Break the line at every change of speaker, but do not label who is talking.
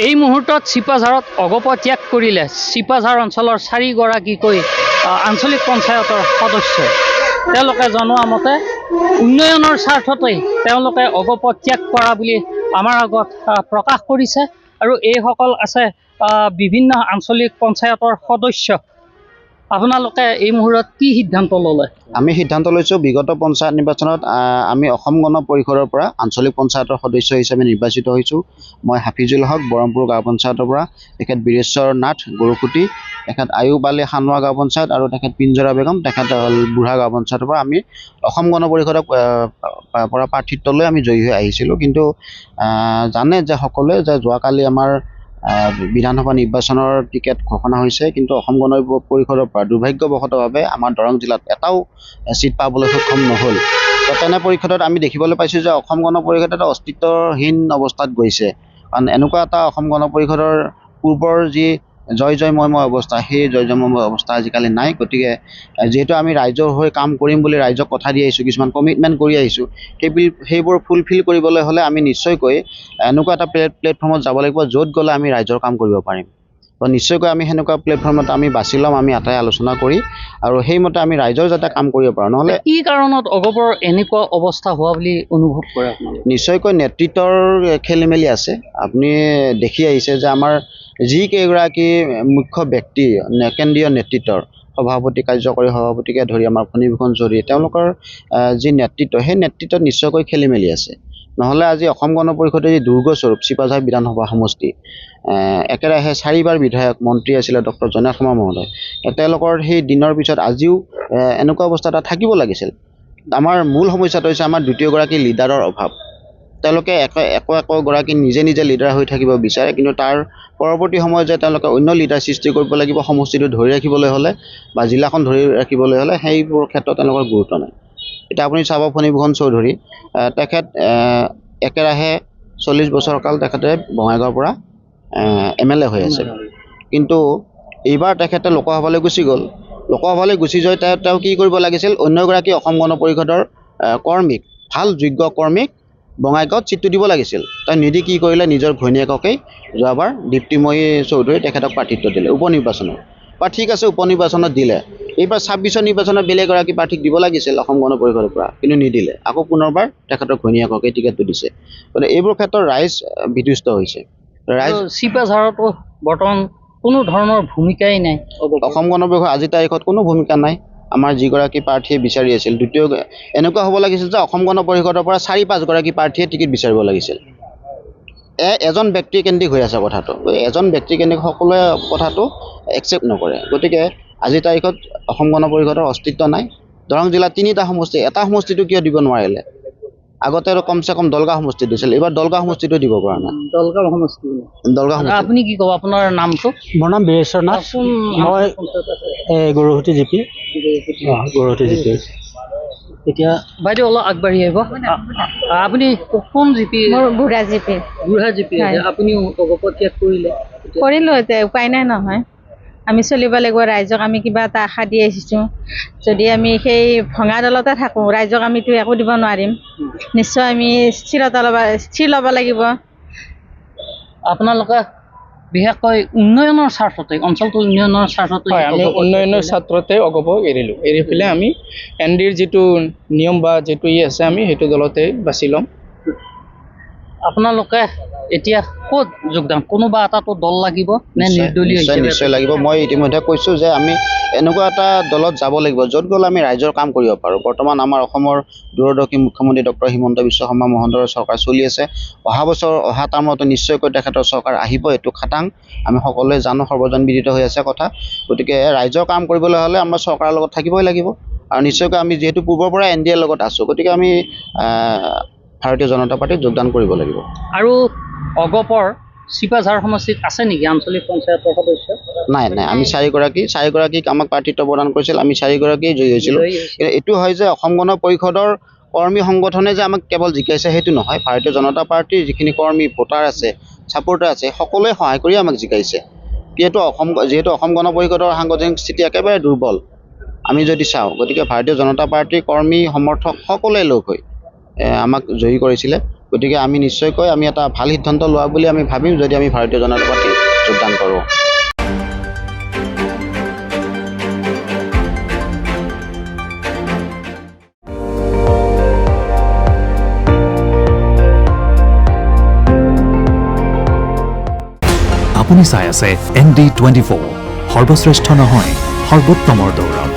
এই মুহূৰ্তত চিপাঝাৰত অগপ ত্যাগ কৰিলে চিপাঝাৰ অঞ্চলৰ 4গৰাকীকৈ আঞ্চলিক পঞ্চায়তৰ সদস্য। তেওঁলোকে জনোৱা মতে উন্নয়নৰ স্বাৰ্থতেই তেওঁলোকে অগপ ত্যাগ কৰা বুলি আমাৰ আগত প্ৰকাশ কৰিছে। আৰু এইসকল আছে বিভিন্ন আঞ্চলিক পঞ্চায়তৰ সদস্য। আপোনালোকে এই মুহূৰ্তত কি সিদ্ধান্ত ল'লে?
আমি সিদ্ধান্ত লৈছোঁ বিগত পঞ্চায়ত নিৰ্বাচনত আমি অসম গণ পৰিষদৰ পৰা আঞ্চলিক পঞ্চায়তৰ সদস্য হিচাপে নিৰ্বাচিত হৈছোঁ। মই হাফিজুল হক বৰমপুৰ গাঁও পঞ্চায়তৰ পৰা, তেখেত বীৰেশ্বৰ নাথ গৰুকুটি, তেখেত আয়ুব আলী খানোৱা গাঁও পঞ্চায়ত আৰু তেখেত পিঞ্জৰা বেগম তেখেত বুঢ়া গাঁও পঞ্চায়তৰ পৰা আমি অসম গণ পৰিষদৰ পৰা প্ৰাৰ্থিত্ব লৈ আমি জয়ী হৈ আহিছিলোঁ। কিন্তু জানে যে সকলোৱে যে যোৱাকালি আমাৰ বিধানসভা নিৰ্বাচনৰ টিকেট ঘোষণা হৈছে, কিন্তু অসম গণ পৰিষদৰ পৰা দুৰ্ভাগ্যবশতভাৱে আমাৰ দৰং জিলাত এটাও চিট পাবলৈ সক্ষম নহ'ল। তেনে পৰিষদত আমি দেখিবলৈ পাইছোঁ যে অসম গণ পৰিষদ এটা অস্তিত্বহীন অৱস্থাত গৈছে। কাৰণ এনেকুৱা এটা অসম গণ পৰিষদৰ পূৰ্বৰ যি জয়ময় অৱস্থা, সেই জয়ময় অৱস্থা আজিকালি নাই। গতিকে যিহেতু আমি ৰাইজৰ হৈ কাম কৰিম বুলি ৰাইজক কথা দি আহিছোঁ, কিছুমান কমিটমেণ্ট কৰি আহিছোঁ, সেইবোৰ ফুলফিল কৰিবলৈ হ'লে আমি নিশ্চয়কৈ এনেকুৱা এটা প্লেটফৰ্মত যাব লাগিব য'ত গ'লে আমি ৰাইজৰ কাম কৰিব পাৰিম। তো নিশ্চয়কৈ আমি সেনেকুৱা প্লেটফৰ্মত আমি বাছি ল'ম, আমি আটাই আলোচনা কৰি, আৰু সেইমতে আমি ৰাইজৰ যাতে কাম কৰিব পাৰোঁ। নহ'লে
কি কাৰণত অগপৰ এনেকুৱা অৱস্থা হোৱা বুলি অনুভৱ কৰে?
নিশ্চয়কৈ নেতৃত্বৰ খেলি মেলি আছে। আপুনি দেখি আহিছে যে আমাৰ যিকেইগৰাকী মুখ্য ব্যক্তি কেন্দ্ৰীয় নেতৃত্বৰ সভাপতি, কাৰ্যকৰী সভাপতিকে ধৰি আমাৰ ফণীভূষণ চৌধুৰী, তেওঁলোকৰ যি নেতৃত্ব, সেই নেতৃত্বত নিশ্চয়কৈ খেলি মেলি আছে। নহ'লে আজি অসম গণ পৰিষদৰ যি দুৰ্গস্বৰূপ চিপাঝাৰ বিধানসভা সমষ্টি, একেৰাহে 4বাৰ বিধায়ক মন্ত্ৰী আছিলে ডক্টৰ জনাৰ্থ শৰ্মা মহোদয়, তেওঁলোকৰ সেই দিনৰ পিছত আজিও এনেকুৱা অৱস্থা এটা থাকিব লাগিছিল। আমাৰ মূল সমস্যাটো হৈছে আমাৰ দ্বিতীয়গৰাকী লিডাৰৰ অভাৱ। তেওঁলোকে একোগৰাকী নিজে লিডাৰ হৈ থাকিব বিচাৰে, কিন্তু তাৰ পৰৱৰ্তী সময়ত যে তেওঁলোকে অন্য লিডাৰ সৃষ্টি কৰিব লাগিব সমষ্টিটো ধৰি ৰাখিবলৈ হ'লে বা জিলাখন ধৰি ৰাখিবলৈ হ'লে, সেইবোৰ ক্ষেত্ৰত তেওঁলোকৰ গুৰুত্ব নাই। এতিয়া আপুনি চাব ফণীভূষণ চৌধুৰী, তেখেত একেৰাহে 40 বছৰ কাল তেখেতে বঙাইগাঁৱৰ পৰা MLA হৈ আছে। কিন্তু এইবাৰ তেখেতে লোকসভালৈ গুচি গ'ল। লোকসভালৈ গুচি যাই তেওঁ কি কৰিব লাগিছিল, অন্য এগৰাকী অসম গণ পৰিষদৰ কৰ্মীক, ভাল যোগ্য কৰ্মীক বঙাইগাঁৱত চিটটো দিব লাগিছিল। তেওঁ নিদি কি কৰিলে, নিজৰ ঘৈণীয়েককেই যোৱাবাৰ দীপ্তিময়ী চৌধুৰী তেখেতক প্ৰাৰ্থিত্ব দিলে উপনিৰ্বাচনত। বা ঠিক আছে, উপনিৰ্বাচনত দিলে, এইবাৰ 26ৰ নিৰ্বাচনত বেলেগ এগৰাকী প্ৰাৰ্থীক দিব লাগিছিল অসম গণ পৰিষদৰ পৰা, কিন্তু নিদিলে। আকৌ পুনৰবাৰ তেখেতৰ ঘৈণীয়েককেই টিকেটটো দিছে। গতিকে এইবোৰ ক্ষেত্ৰত ৰাইজ বিধ্বস্ত হৈছে। ৰাইজ
চিপাঝাৰতো বৰ্তমান কোনো ধৰণৰ ভূমিকাই নাই।
অসম গণ পৰিষদ আজিৰ তাৰিখত কোনো ভূমিকা নাই। আমাৰ যিগৰাকী প্ৰাৰ্থীয়ে বিচাৰি আছিল, এনেকুৱা হ'ব লাগিছিল যে অসম গণ পৰিষদৰ পৰা 4-5গৰাকী প্ৰাৰ্থীয়ে টিকেট বিচাৰিব লাগিছিল। এজন ব্যক্তিকেন্দ্ৰিক হৈ আছে কথাটো। এজন ব্যক্তিকেন্দ্ৰিক সকলোৱে কথাটো একচেপ্ট নকৰে। গতিকে আজিৰ তাৰিখত অসম গণ পৰিষদৰ অস্তিত্ব নাই। দৰং জিলাত 3টা সমষ্টি, এটা সমষ্টিটো কিয় দিব নোৱাৰিলে? আগতে কমচে কম দলগাঁও সমষ্টি দিছিল, এইবাৰ দলগাঁও সমষ্টিটো দিব পৰা নাই।
দলগাঁও সমষ্টি। আপুনি কি ক'ব, আপোনাৰ নামটো?
মোৰ নাম বীৰেশ্বৰ নাথ, মই গৰুহটী জিপি।
এতিয়া বাইদেউ অলপ আগবাঢ়ি আহিব। আপুনি কোন জিপি?
মোৰ বুঢ়া জিপি।
বুঢ়া জিপি। আপুনিও অগপ ত্যাগ
কৰিলোঁ, এতিয়া উপায় নাই নহয়। আমি চলিব লাগিব, ৰাইজক আমি কিবা এটা আশা দি আহিছোঁ। যদি আমি সেই ভঙা দলতে থাকোঁ, ৰাইজক আমিতো একো দিব নোৱাৰিম। নিশ্চয় আমি স্থিৰ ল'ব লাগিব।
আপোনালোকে বিশেষকৈ উন্নয়নৰ স্বাৰ্থতে, অঞ্চলটোৰ উন্নয়নৰ স্বাৰ্থতে?
আমি উন্নয়নৰ স্বাৰ্থতে অগপ এৰিলোঁ। এৰি পেলাই আমি NDৰ যিটো নিয়ম বা যিটো আছে, আমি সেইটো দলতে বাছি ল'ম।
আপোনালোকে এতিয়া ক'ত যোগদান? কোনোবা এটাতো দল লাগিব নে নিৰ্দলীয়?
নিশ্চয় লাগিব। মই ইতিমধ্যে কৈছোঁ যে আমি এনেকুৱা এটা দলত যাব লাগিব য'ত গ'লে আমি ৰাইজৰ কাম কৰিব পাৰোঁ। বৰ্তমান আমাৰ অসমৰ দূৰদৰ্শী মুখ্যমন্ত্ৰী ডক্টৰ হিমন্ত বিশ্ব শৰ্মা মহোদয়ৰ চৰকাৰ চলি আছে। অহা টাৰ্মতো নিশ্চয়কৈ তেখেতৰ চৰকাৰ আহিব, এইটো খাটাং। আমি সকলোৱে জানো, সৰ্বজনবিদিত হৈ আছে কথা। গতিকে ৰাইজৰ কাম কৰিবলৈ হ'লে আমাৰ চৰকাৰৰ লগত থাকিবই লাগিব। আৰু নিশ্চয়কৈ আমি যিহেতু পূৰ্বৰ পৰাই NDৰ লগত আছোঁ, গতিকে আমি ভাৰতীয় জনতা পাৰ্টীত যোগদান কৰিব লাগিব।
আৰু অগপৰ চিপাঝাৰ সমষ্টিত আছে নেকি আঞ্চলিক পঞ্চায়তৰ সদস্য?
নাই। আমি 4গৰাকীক আমাক প্ৰাৰ্থিত্ব প্ৰদান কৰিছিল, আমি 4গৰাকীয়ে জয়ী হৈছিলোঁ। এইটো হয় যে অসম গণ পৰিষদৰ কৰ্মী সংগঠনে যে আমাক কেৱল জিকাইছে সেইটো নহয়। ভাৰতীয় জনতা পাৰ্টীৰ যিখিনি কৰ্মী, ভোটাৰ আছে, ছাপোৰ্টাৰ আছে, সকলোৱে সহায় কৰি আমাক জিকাইছে। যিহেতু অসম গণ পৰিষদৰ সাংগঠনিক স্থিতি একেবাৰে দুৰ্বল আমি যদি চাওঁ, গতিকে ভাৰতীয় জনতা পাৰ্টীৰ কৰ্মী, সমৰ্থক সকলোৱে লগ হৈ আমাক জয়ী কৰিছিলে। গতিকে আমি নিশ্চয়কৈ আমি এটা ভাল সিদ্ধান্ত লোৱা বুলি আমি ভাবিম যদি আমি ভাৰতীয় জনতা পাৰ্টীত যোগদান কৰোঁ।
আপুনি চাই আছে ND24 সৰ্বশ্ৰেষ্ঠ নহয় সৰ্বোত্তমৰ দৌৰত।